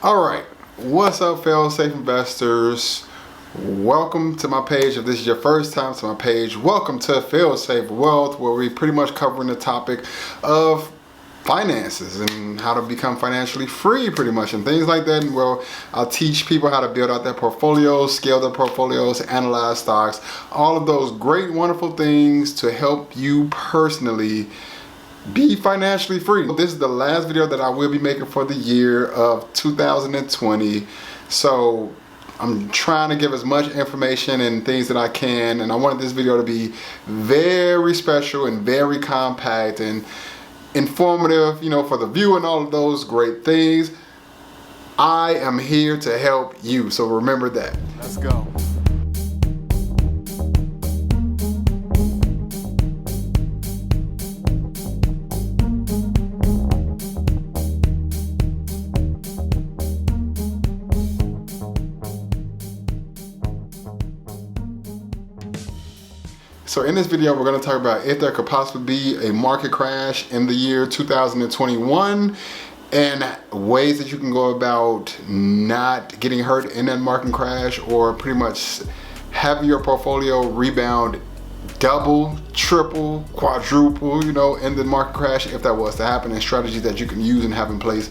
All right, what's up, fellow safe investors? Welcome to my page. If this is your first time to my page, welcome to Fail Safe Wealth, where we pretty much covering the topic of finances and how to become financially free, pretty much, and things like that. And well, I'll teach people how to build out their portfolios, scale their portfolios, analyze stocks, all of those great, wonderful things to help you personally be financially free. This is the last video that I will be making for the year of 2020. So I'm trying to give as much information and things that I can, and I wanted this video to be very special and very compact and informative, you know, for the view and all of those great things. I am here to help you, so remember that. Let's go. So in this video, we're going to talk about if there could possibly be a market crash in the year 2021 and ways that you can go about not getting hurt in that market crash, or pretty much having your portfolio rebound double, triple, quadruple, you know, in the market crash if that was to happen, and strategies that you can use and have in place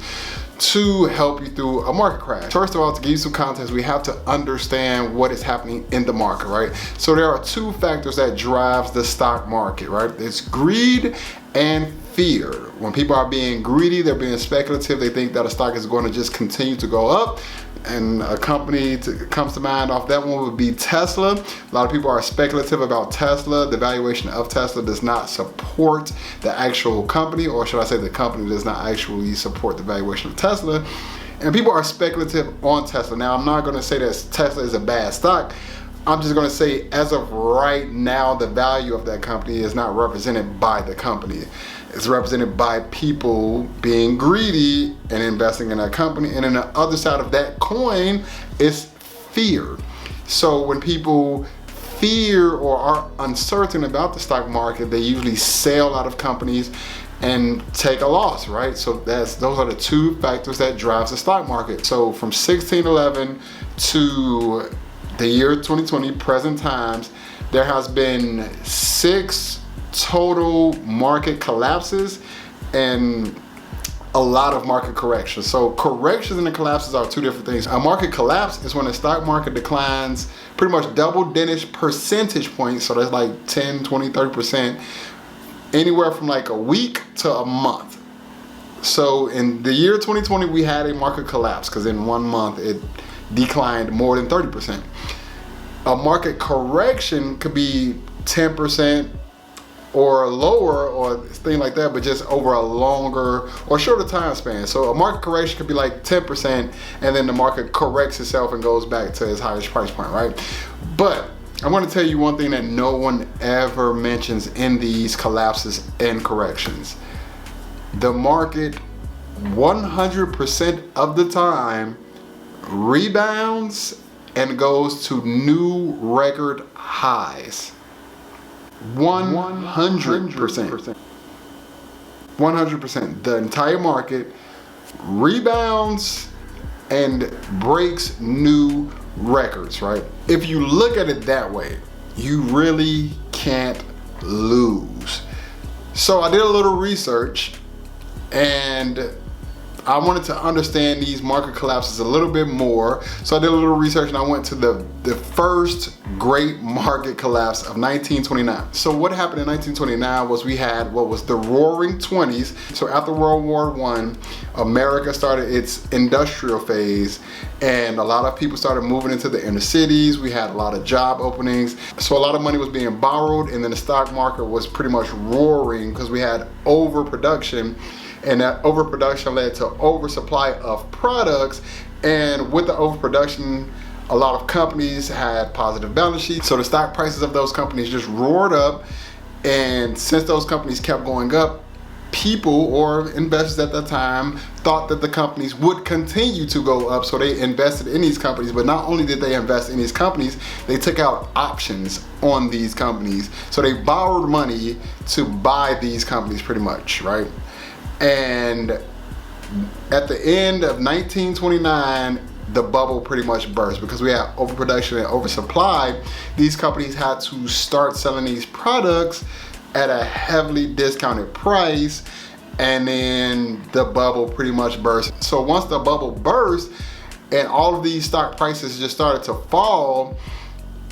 to help you through a market crash. First of all, to give you some context, we have to understand what is happening in the market, right? So there are two factors that drives the stock market, right? It's greed and fear. When people are being greedy, they're being speculative, they think that a stock is going to just continue to go up. And a company comes to mind off that one would be Tesla. A lot of people are speculative about Tesla. The valuation of Tesla does not support the actual company, or should I say the company does not actually support the valuation of Tesla. And people are speculative on Tesla. Now, I'm not going to say that Tesla is a bad stock. I'm just going to say, as of right now, the value of that company is not represented by the company. It's represented by people being greedy and investing in that company. And then the other side of that coin is fear. So when people fear or are uncertain about the stock market, they usually sell out of companies and take a loss, right? So those are the two factors that drives the stock market. So from 1611 to the year 2020, present times, there has been 6 total market collapses and a lot of market corrections. So corrections and the collapses are two different things. A market collapse is when the stock market declines pretty much double-digit percentage points. So that's like 10, 20, 30%, anywhere from like a week to a month. So in the year 2020, we had a market collapse because in 1 month it declined more than 30%. A market correction could be 10% or lower or thing like that, but just over a longer or shorter time span. So a market correction could be like 10%, and then the market corrects itself and goes back to its highest price point, right? But I want to tell you one thing that no one ever mentions in these collapses and corrections. The market 100% of the time rebounds and goes to new record highs. 100%. 100%. The entire market rebounds and breaks new records, right? If you look at it that way, you really can't lose. So I did a little research and I wanted to understand these market collapses a little bit more. So I did a little research and I went to the first great market collapse of 1929. So what happened in 1929 was we had what was the Roaring 20s. So after World War I, America started its industrial phase and a lot of people started moving into the inner cities. We had a lot of job openings. So a lot of money was being borrowed, and then the stock market was pretty much roaring because we had overproduction. And that overproduction led to oversupply of products. And with the overproduction, a lot of companies had positive balance sheets. So the stock prices of those companies just roared up. And since those companies kept going up, people or investors at that time thought that the companies would continue to go up. So they invested in these companies. But not only did they invest in these companies, they took out options on these companies. So they borrowed money to buy these companies pretty much, right? And At the end of 1929, the bubble pretty much burst because we had overproduction and oversupply. These companies had to start selling these products at a heavily discounted price, and then the bubble pretty much burst. So once the bubble burst and all of these stock prices just started to fall,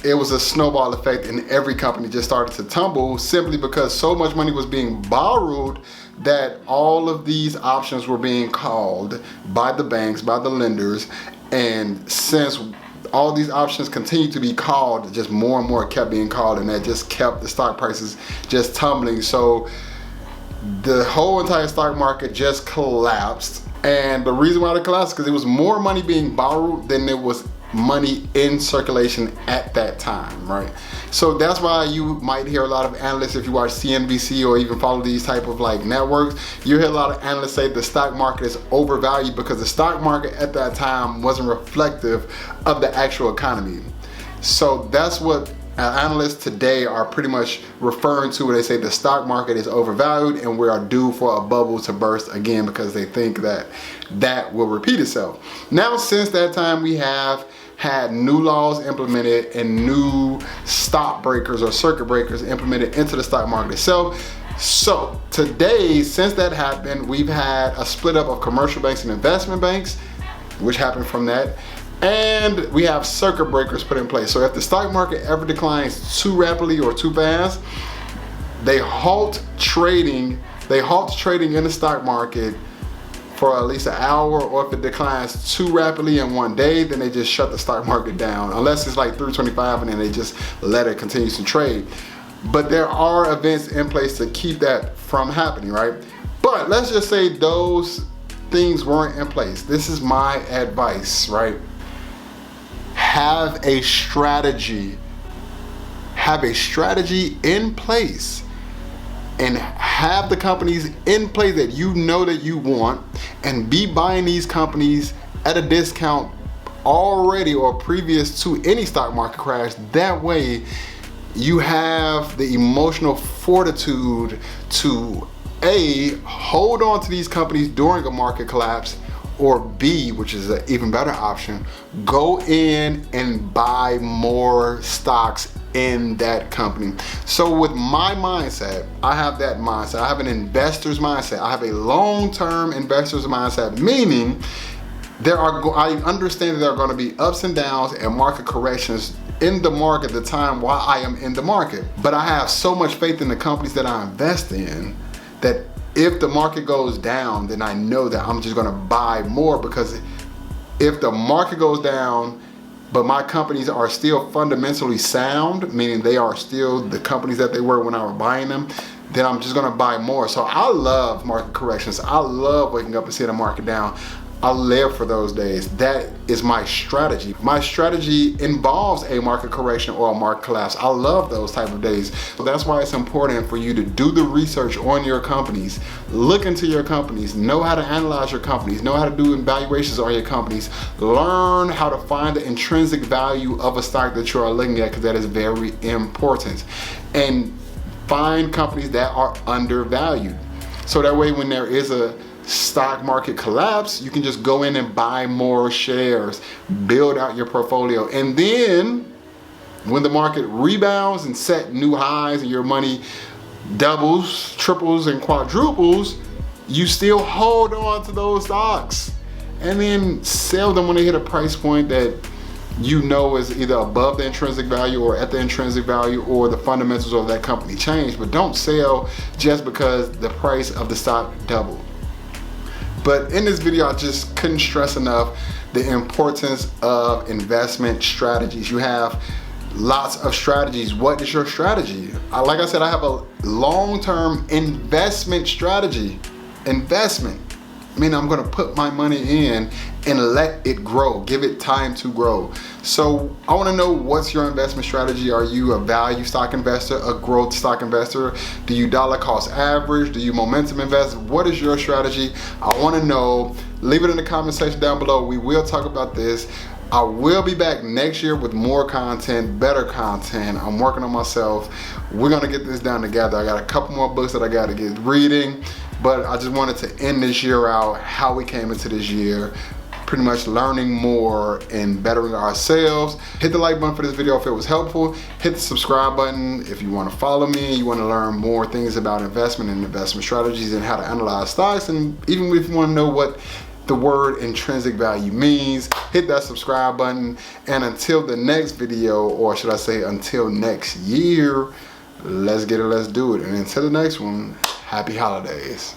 it was a snowball effect and every company just started to tumble simply because so much money was being borrowed that all of these options were being called by the banks, by the lenders. And since all these options continued to be called, just more and more kept being called, and that just kept the stock prices just tumbling. So the whole entire stock market just collapsed. And the reason why it collapsed is because there was more money being borrowed than there was money in circulation at that time, right? So that's why you might hear a lot of analysts, if you watch CNBC or even follow these type of like networks, you hear a lot of analysts say the stock market is overvalued because the stock market at that time wasn't reflective of the actual economy. So that's what analysts today are pretty much referring to when they say the stock market is overvalued and we are due for a bubble to burst again, because they think that that will repeat itself. Now, since that time, we have had new laws implemented and new stock breakers or circuit breakers implemented into the stock market itself. So today, since that happened, we've had a split up of commercial banks and investment banks, which happened from that. And we have circuit breakers put in place. So if the stock market ever declines too rapidly or too fast, they halt trading in the stock market for at least an hour, or if it declines too rapidly in one day, then they just shut the stock market down, unless it's like 325 and then they just let it continue to trade. But there are events in place to keep that from happening, right? But let's just say those things weren't in place. This is my advice, right? Have a strategy. Have a strategy in place, and have the companies in place that you know that you want, and be buying these companies at a discount already or previous to any stock market crash. That way you have the emotional fortitude to A, hold on to these companies during a market collapse, or B, which is an even better option, go in and buy more stocks in that company. So with my mindset, I have that mindset. I have an investor's mindset. I have a long-term investor's mindset, meaning I understand that there are going to be ups and downs and market corrections in the market at the time while I am in the market. But I have so much faith in the companies that I invest in that if the market goes down, then I know that I'm just gonna buy more, because if the market goes down, but my companies are still fundamentally sound, meaning they are still the companies that they were when I was buying them, then I'm just gonna buy more. So I love market corrections. I love waking up and seeing the market down. I live for those days. That is my strategy. My strategy involves a market correction or a market collapse. I love those type of days. So that's why it's important for you to do the research on your companies, look into your companies, know how to analyze your companies, know how to do evaluations on your companies, learn how to find the intrinsic value of a stock that you are looking at, because that is very important. And find companies that are undervalued. So that way when there is a stock market collapse, you can just go in and buy more shares, build out your portfolio, and then when the market rebounds and set new highs and your money doubles, triples, and quadruples, you still hold on to those stocks and then sell them when they hit a price point that you know is either above the intrinsic value or at the intrinsic value, or the fundamentals of that company change. But don't sell just because the price of the stock doubled. But in this video, I just couldn't stress enough the importance of investment strategies. You have lots of strategies. What is your strategy? Like I said, I have a long-term investment strategy. Investment. I mean, I'm gonna put my money in and let it grow, give it time to grow. So I wanna know, what's your investment strategy? Are you a value stock investor, a growth stock investor? Do you dollar cost average? Do you momentum invest? What is your strategy? I wanna know. Leave it in the comment section down below. We will talk about this. I will be back next year with more content, better content. I'm working on myself. We're gonna get this done together. I got a couple more books that I gotta get reading, but I just wanted to end this year out how we came into this year, pretty much learning more and bettering ourselves. Hit the like button for this video if it was helpful. Hit the subscribe button if you want to follow me, you want to learn more things about investment and investment strategies and how to analyze stocks, and even if you want to know what the word intrinsic value means, hit that subscribe button. And until the next video, or should I say until next year, let's get it, let's do it. And until the next one, happy holidays.